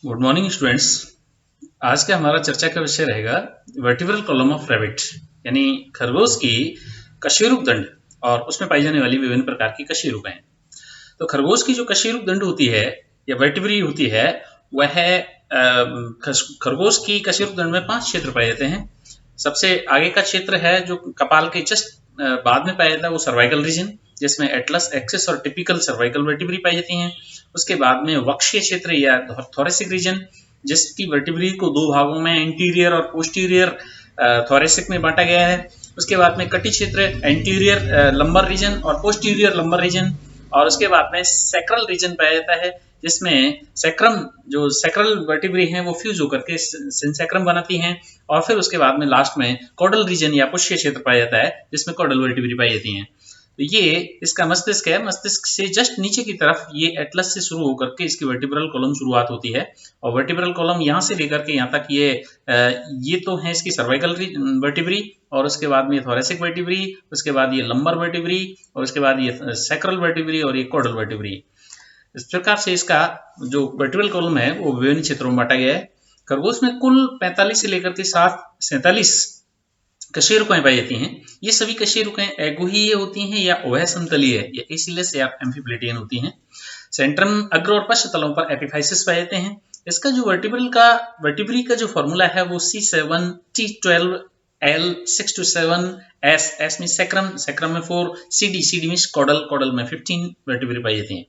Good morning students. आज का हमारा चर्चा का विषय रहेगा वर्टिब्रल कॉलम ऑफ रैबिट, यानी खरगोश की कशेरुक दंड और उसमें पाई जाने वाली विभिन्न प्रकार की कशेरुकें। तो खरगोश की जो कशेरुक दंड होती है या वर्टिब्री होती है, वह खरगोश की कशेरुक दंड में 5 क्षेत्र पाए जाते हैं। सबसे आगे का क्षेत्र है जो कपाल के जस्ट बाद में पाया जाता है, वो सर्वाइकल रीजन, जिसमें एटलस, एक्सिस और टिपिकल सर्वाइकल वर्टिब्री पाई जाती हैं। उसके बाद में वक्षीय क्षेत्र या थोरेसिक रीजन, जिसकी वर्टिब्री को दो भागों में एंटीरियर और पोस्टीरियर थोरेसिक में बांटा गया है। उसके बाद में कटी क्षेत्र, एंटीरियर लंबर रीजन और पोस्टीरियर लंबर रीजन। और उसके बाद में सैक्रल रीजन पाया जाता है, जिसमें सैक्रम, जो सैक्रल वर्टिब्री हैं वो फ्यूज होकर के सिंसैक्रम बनाती हैं। और फिर उसके बाद में लास्ट में कॉडल रीजन या पुष्य क्षेत्र पाया जाता है, जिसमें कॉडल वर्टिब्री पाई जाती हैं। तो ये इसका मस्तिष्क है। मस्तिष्क से जस्ट नीचे की तरफ ये एटलस से शुरू होकर के इसकी वर्टिब्रल कॉलम शुरुआत होती है। और वर्टिब्रल कॉलम यहाँ से लेकर के यहाँ तक ये तो है इसकी सर्वाइकल वर्टिब्री, और उसके बाद में थोरेसिक वर्टिब्री, उसके बाद ये लंबर वर्टिब्री, और उसके बाद ये सैक्रल वर्टिब्री और ये कॉडल वर्टिब्री। इस प्रकार से इसका जो वर्टिब्रल कॉलम है वो विभिन्न क्षेत्रों में बांटा गया है। खरगोश में कुल 45 से लेकर के 47 कशेरुकें पाई जाती हैं। ये सभी कशेरुकें एगुहीय होती हैं या उभय समतलीय या एसिलस या एम्फीप्लेटियन होती हैं। सेंट्रम, अग्र और पश्च तलों पर एपिफाइसिस पाए जाते हैं। इसका जो वर्टिब्री का जो फॉर्मूला है वो C7 T12 L 6 to 7 S में सैक्रम में 4, CD में कॉडल में 15 वर्टिब्री पाई जाती हैं।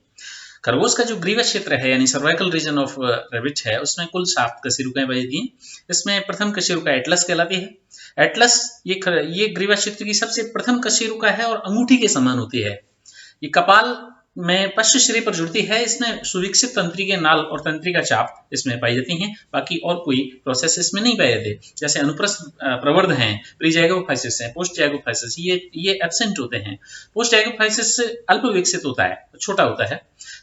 खरगोश का जो ग्रीवा क्षेत्र है यानी सर्वाइकल रीजन ऑफ रैबिट है, उसमें कुल 7 कशेरुकें पाई जाती हैं। इसमें प्रथम कशेरुका एटलस कहलाती है। एटलस ये ग्रीवा क्षेत्र की सबसे प्रथम कशेरुका है और अंगूठी के समान होती है। ये कपाल में पश्च श्रेणी पर जुड़ती है। इसमें सुविकसित तंत्रिका नाल और तंत्रिका चाप इसमें पाई जाती हैं। बाकी और कोई प्रोसेस इसमें नहीं पाए जाते, जैसे अनुप्रस्थ प्रवर्ध हैं, प्रीजैगोफाइसिस हैं, पोस्ट जैगोफाइसिस, ये एब्सेंट होते हैं। पोस्ट जैगोफाइसिस अल्प विकसित होता है, छोटा होता है।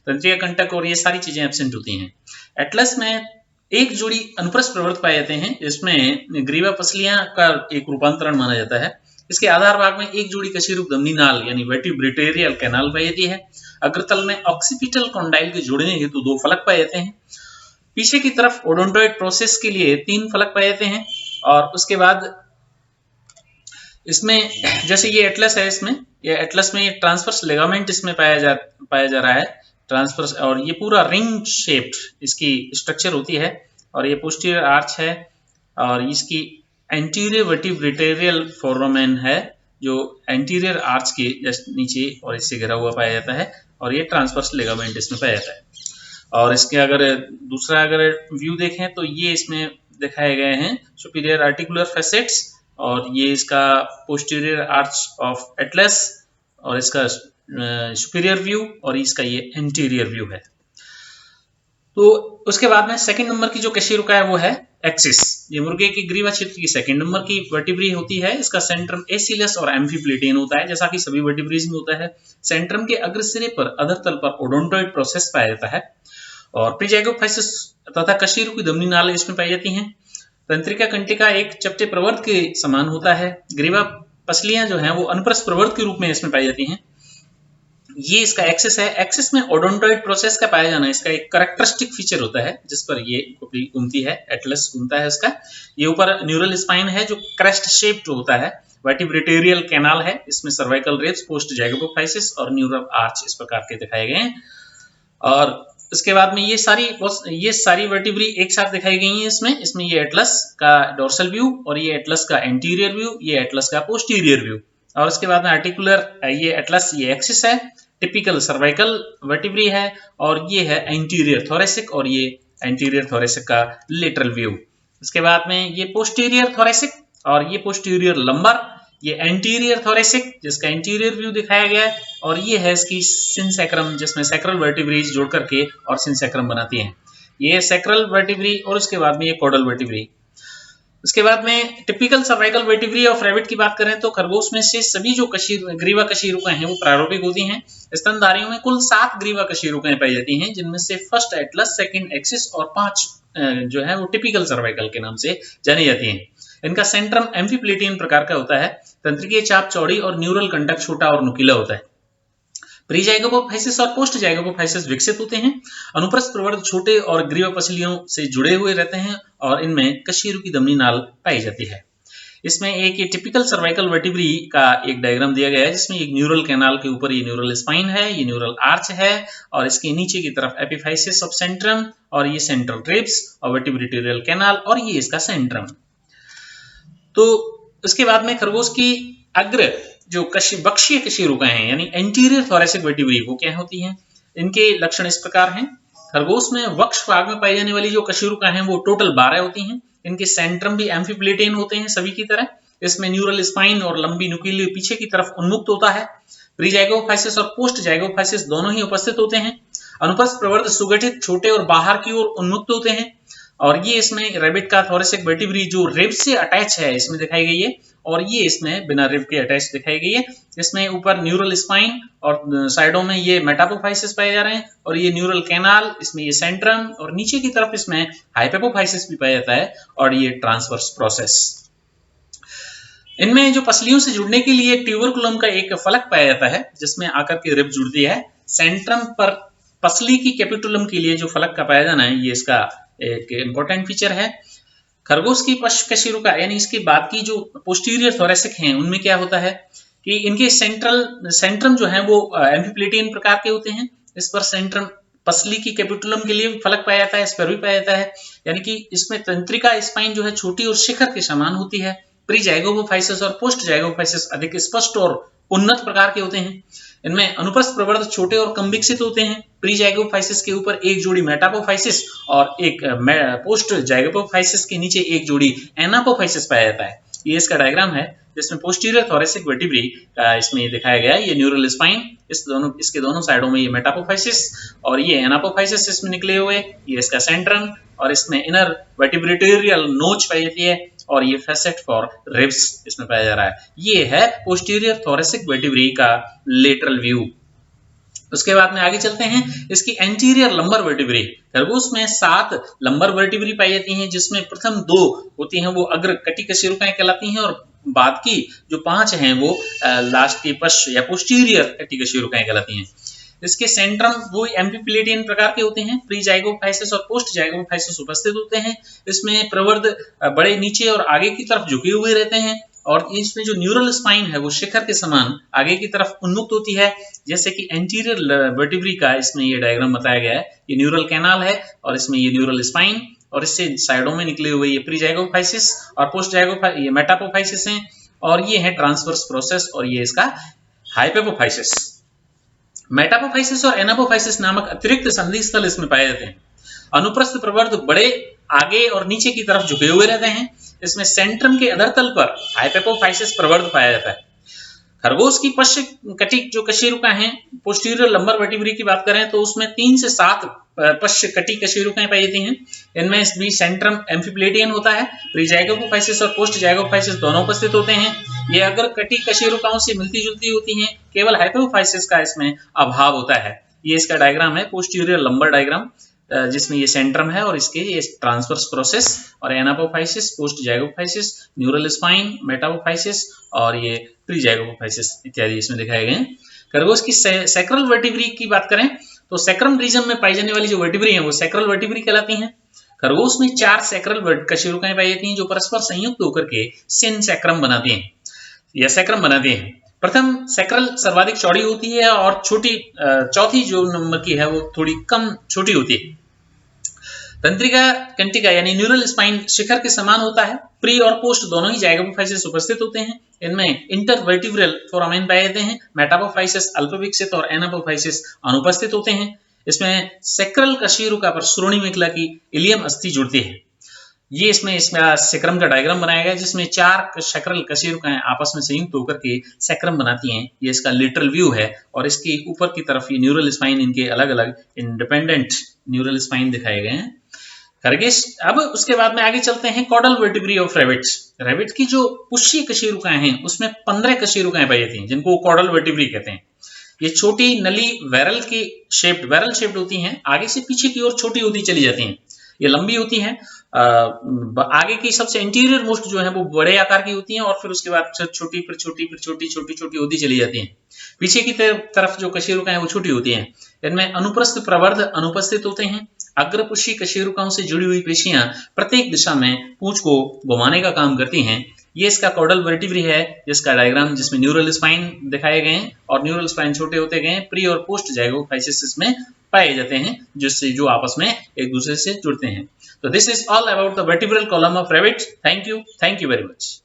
तंत्रिका कंटक और ये सारी चीजें एब्सेंट होती हैं। एटलस में एक जोड़ी अनुप्रस्थ प्रवर्त पाए जाते हैं, जिसमें ग्रीवा पसलियां का एक रूपांतरण माना जाता है। इसके आधार भाग में एक जोड़ी कशेरुक धमनी नाल यानी वर्टिब्रेटेरियल कैनाल पाई जाती है। अग्रतल में ऑक्सीपिटल कॉन्डाइल के जोड़ने हेतु 2 फलक पाए जाते हैं। पीछे की तरफ ओडोंटोइड प्रोसेस के लिए 3 फलक पाए जाते हैं। और उसके बाद इसमें जैसे ये एटलस है, इसमें ये एटलस में ये ट्रांसवर्स लिगामेंट इसमें पाया जा रहा है, ट्रांसवर्स, और ये पूरा रिंग शेप्ड इसकी स्ट्रक्चर होती है। और ये पोस्टीरियर आर्च है, और इसकी एंटीरियर वर्टिब्रेटेरियल फोरामेन है, जो एंटीरियर आर्च के जस्ट नीचे और इससे घिरा हुआ पाया जाता है। और ये ट्रांसवर्स लिगामेंट इसमें पाया जाता है। और इसके अगर व्यू देखें तो ये इसमें दिखाए गए हैं सुपीरियर आर्टिकुलर फैसेट्स, और ये इसका पोस्टीरियर आर्च ऑफ एटलस, और इसका सुपीरियर व्यू, और इसका ये एंटीरियर व्यू है। तो उसके बाद में सेकंड नंबर की जो कशेरुका है वो है एक्सिस। ये मुर्गे की ग्रीवा क्षेत्र की सेकंड नंबर की वर्टिब्री होती है। इसका सेंट्रम एसिलस और एम्फीप्लेटियन होता है, जैसा कि सभी वर्टिब्रीज में होता है। सेंट्रम के अग्र सिरे पर अधर तल पर ओडोंटोइड प्रोसेस पाया जाता है। और प्रीजैगोफाइसिस तथा कशेरुकी धमनी नाल इसमें पाई जाती हैं। तंत्रिका कंटिका एक चपटे प्रवर्त के समान होता है। ग्रीवा पसलियां जो हैं वो अनुप्रस्थ प्रवर्त के रूप में इसमें पाई जाती हैं। ये इसका एक्सिस है। एक्सिस में ओडोंटोइड प्रोसेस का पाया जाना इसका एक कैरेक्टरिस्टिक फीचर होता है, जिस पर ये घूमती है, एटलस घूमता है इसका। ये ऊपर न्यूरल स्पाइन है जो क्रेस्ट शेप्ड होता है। वर्टिब्रेटेरियल कैनाल है, इसमें सर्वाइकल रेब्स, पोस्ट जैगोफाइसिस और न्यूरल आर्च इस प्रकार के दिखाए गए हैं। और उसके बाद में ये सारी वर्टिब्री एक साथ दिखाई गई हैं इसमें ये एटलस का डोर्सल व्यू, और ये एटलस का एंटीरियर व्यू, ये एटलस का पोस्टीरियर व्यू। और उसके बाद में आर्टिकुलर, ये एटलस, ये एक्सिस है, टिपिकल सर्वाइकल वर्टिब्री है, और ये है एंटीरियर थोरेसिक, और ये एंटीरियर थोरेसिक का लेटरल व्यू। उसके बाद में ये पोस्टीरियर थोरेसिक, और ये पोस्टीरियर लंबर, ये एंटीरियर थोरेसिक जिसका इंटीरियर व्यू दिखाया गया है। और ये है इसकी सिंसैक्रम, जिसमें सैक्रल वर्टिब्रीज जोड़ करके और सिंसैक्रम बनाती हैं। ये सैक्रल वर्टिब्री, और उसके बाद में ये कॉडल वर्टिब्री। उसके बाद में typical cervical vertebrae of rabbit की बात करें तो खरगोश में से सभी जो ग्रीवा कशेरुकें हैं वो प्रारूपिक होती हैं। स्तनधारियों में कुल 7 ग्रीवा कशेरुकें पाई जाती हैं, जिनमें से फर्स्ट एटलस, सेकंड एक्सिस और 5 जो है वो टिपिकल सर्वाइकल के नाम से जानी जाती हैं। इनका सेंट्रम एम्फीप्लेटियन प्रकार का होता है। तंत्रिकीय चाप चौड़ी और न्यूरल कंडक्ट छोटा और नुकीला होता है। प्री जाइगोपोफाइसिस और पोस्ट जाइगोपोफाइसिस विकसित होते हैं। अनुप्रस्थ प्रवर्ध छोटे और ग्रीवा पसलियों से जुड़े हुए रहते हैं और इनमें कशेरु की धमनी नाल पाई जाती है। इसमें एक ये टिपिकल सर्वाइकल वर्टिब्री का एक डायग्राम दिया गया है जिसमें एक न्यूरल कैनाल के ऊपर ये न्यूरल स्पाइन है, ये न्यूरल आर्च है और इसके नीचे की तरफ एपिफाइसिस ऑफ सेंट्रम और ये सेंट्रल रिब्स और वर्टिब्रिटोरियल कैनाल और ये इसका सेंट्रम। तो इसके बाद में खरगोश की अग्र जो बक्षीय कशेरुकाएं हैं यानी एंटीरियर थोरैसिक वर्टिब्री वो क्या होती हैं? इनके लक्षण इस प्रकार हैं। खरगोश में वक्ष भाग में पाई जाने वाली जो कशेरुकाएं हैं वो टोटल 12 होती हैं। इनके सेंट्रम भी एम्फीप्लेटेन होते हैं सभी की तरह। इसमें न्यूरल स्पाइन और लंबी नुकीली पीछे की तरफ उन्मुक्त होता है। प्री जाइगोफाइसिस और पोस्ट जाइगोफाइसिस दोनों ही उपस्थित होते हैं। अनुप्रस्थ प्रवर्ध सुगठित छोटे और बाहर की ओर उन्मुक्त होते हैं और ये इसमें रैबिट का थोरैसिक वर्टिब्री जो रिब से अटैच है इसमें दिखाई गई है और ये इसमें बिना रिब के अटैच दिखाई गई है। इसमें ऊपर न्यूरल स्पाइन और साइडों में ये मेटापोफाइसिस पाए जा रहे हैं और ये न्यूरल कैनाल, इसमें ये सेंट्रम और नीचे की तरफ इसमें हाइपेपोफाइसिस भी पाया जाता है और ये ट्रांसवर्स प्रोसेस। इनमें जो पसलियों से जुड़ने के लिए ट्यूबरकुलम का एक फलक पाया जाता है जिसमें आकर के रिब जुड़ती है। सेंट्रम पर पसली की कैपिटुलम के लिए जो फलक का पाया जाना है ये इसका एक इंपॉर्टेंट फीचर है। खरगोश की पश्च कशेरुका यानी इसके बाद की जो पोस्टीरियर थोरैसिक हैं उनमें क्या होता है कि इनके सेंट्रम जो है वो एम्फीप्लेटियन प्रकार के होते हैं। इस पर सेंट्रम पसली की कैपिटुलम के लिए भी फलक पाया जाता है, इस पर भी पाया जाता है, यानी कि इसमें तंत्रिका स्पाइन जो है छोटी और शिखर के समान होती है। प्री जाइगोपोफाइसिस और पोस्ट जाइगोपोफाइसिस अधिक स्पष्ट और उन्नत प्रकार के होते हैं। इनमें अनुप्रस्थ प्रवर्ध छोटे और कम विकसित होते हैं। प्री जाइगोफाइसिस के ऊपर एक जोड़ी मेटापोफाइसिस और एक पोस्ट जाइगोपोफाइसिस के नीचे एक जोड़ी एनापोफाइसिस पाया जाता है। ये इसका डायग्राम है जिसमें पोस्टीरियर थोरैसिक वर्टिब्री का इसमें दिखाया गया है। ये न्यूरल स्पाइन, इसके दोनों साइडों में ये मेटापोफाइसिस और ये एनापोफाइसिस इसमें निकले हुए, ये इसका सेंट्रम और इसमें इनर वर्टिब्रिटोरियल नोच पाई जाती है और ये फैसेट फॉर रिब्स इसमें पाया जा रहा है। ये है पोस्टीरियर थोरैसिक वर्टिब्री का लेटरल व्यू। उसके बाद में आगे चलते हैं इसकी एंटीरियर लंबर वर्टिब्री। खरगोश में 7 लंबर वर्टिब्री पाई जाती हैं जिसमें प्रथम 2 होती हैं वो अग्र कटी कशेरुकाएं कहलाती हैं और बाद की जो 5 हैं वो लास्ट की पश्च या पोस्टीरियर कटी कशेरुकाएं कहलाती हैं। इसके सेंट्रम वो एम्फीप्लेटियन प्रकार के होते हैं। प्री जाइगोफाइसिस और पोस्ट जाइगोफाइसिस उपस्थित होते हैं। इसमें प्रवर्ध बड़े नीचे और आगे की तरफ झुके हुए रहते हैं और इसमें जो न्यूरल स्पाइन है वो शिखर के समान आगे की तरफ उन्मुक्त होती है, जैसे कि एंटीरियर वर्टिब्री का इसमें ये डायग्राम बताया गया है। ये न्यूरल कैनाल है और इसमें ये न्यूरल स्पाइन और इससे साइडों में निकले हुए ये प्री जाइगोफाइसिस और पोस्ट जाइगोफाइसिस ये मेटापोफाइसिस हैं और ये है ट्रांसवर्स प्रोसेस और ये इसका हाइपेपोफाइसिस। मेटापोफाइसिस और एनापोफाइसिस नामक अतिरिक्त संधि स्थल इसमें पाए जाते हैं। अनुप्रस्थ प्रवर्ध बड़े आगे और नीचे की तरफ झुके हुए रहते हैं। इसमें सेंट्रम के अधरतल पर हाइपेपोफाइसिस प्रवर्ध पाया जाता है। खरगोश की पश्च कटी जो कशेरुका हैं, पोस्टीरियर लंबर वर्टिब्री की बात करें तो उसमें 3 से 7 पश्च कटी कशेरुकाएं पाई जाती हैं। इनमें भी सेंट्रम एम्फीप्लेटियन होता है। प्री जाइगोपोफाइसिस और पोस्ट जाइगोपोफाइसिस दोनों उपस्थित होते हैं। ये अगर कटी कशेरुकाओं से मिलती जुलती होती हैं, केवल हाइपोफाइसिस का इसमें अभाव होता है। ये इसका डायग्राम है पोस्टीरियर लंबर डायग्राम जिसमें ये सेंट्रम है और इसके ये ट्रांसवर्स प्रोसेस और एनापोफाइसिस, पोस्ट जाइगोपोफाइसिस, न्यूरल स्पाइन, मेटापोफाइसिस और ये प्री जाइगोपोफाइसिस इत्यादि इसमें दिखाए गए हैं। खरगोश की सैक्रल वर्टिब्री की बात करें तो सैक्रम रीजन में पाई जाने वाली जो वर्टिब्री है वो सैक्रल वर्टिब्री कहलाती हैं। खरगोश में 4 सैक्रल कशेरुकाएं पाई जाती हैं जो परस्पर संयुक्त होकर के सिन सैक्रम बनाती हैं या सैक्रम बनाती हैं। प्रथम सैक्रल सर्वाधिक चौड़ी होती है और छोटी चौथी जो नंबर की है वो थोड़ी कम छोटी होती है। तंत्रिका कंटिका यानी न्यूरल स्पाइन शिखर के समान होता है। प्री और पोस्ट दोनों ही जाइगोपोफाइसिस उपस्थित होते हैं। इनमें इंटरवर्टिब्रल फोरामेन पाए जाते हैं। मेटापोफाइसिस अल्प विकसित और एनापोफाइसिस अनुपस्थित होते हैं। इसमें सैक्रल कशेरुका पर श्रोणि मेखला की इलियम अस्थि जुड़ती है। ये इसमें सैक्रम का डायग्राम बनाया गया है जिसमें 4 सैक्रल कशेरुकाएं आपस में संयुक्त होकर के सैक्रम बनाती हैं। ये इसका लेटरल व्यू है और इसके ऊपर की तरफ ये न्यूरल स्पाइन इनके अलग अलग इंडिपेंडेंट न्यूरल स्पाइन दिखाए गए हैं। खरगोश अब उसके बाद में आगे चलते हैं caudal vertebrae of rabbits. Rabbit की जो पुष्यी कशेरुकाएं हैं उसमें 15 कशेरुकाएं पाई जाती हैं जिनको कॉडल वर्टिब्री कहते हैं। ये छोटी नली वैरल शेप्ड होती हैं, आगे से पीछे की ओर छोटी होती चली जाती हैं। ये लंबी होती हैं आगे की सबसे इंटीरियर मोस्ट जो है वो बड़े आकार की होती हैं और फिर उसके बाद छोटी फिर छोटी फिर छोटी छोटी छोटी होती चली जाती हैं। पीछे की तरफ जो कशेरुका है वो छोटी होती हैं। इनमें अनुप्रस्थ प्रवर्ध अनुपस्थित होते हैं। अग्रपुष्यी कशेरुकाओं से जुड़ी हुई पेशियां प्रत्येक दिशा में पूंछ को घुमाने का काम करती हैं। ये इसका कॉडल वर्टिब्री है, जिसका डायग्राम जिसमें न्यूरल स्पाइन दिखाए गए हैं और न्यूरल स्पाइन छोटे होते गए हैं, प्री और पोस्ट जाइगोफाइसिस में पाए जाते हैं, जिससे जो आपस में एक दूसरे से जुड़ते हैं। तो this is all about the vertebral column of rabbit. Thank you very much.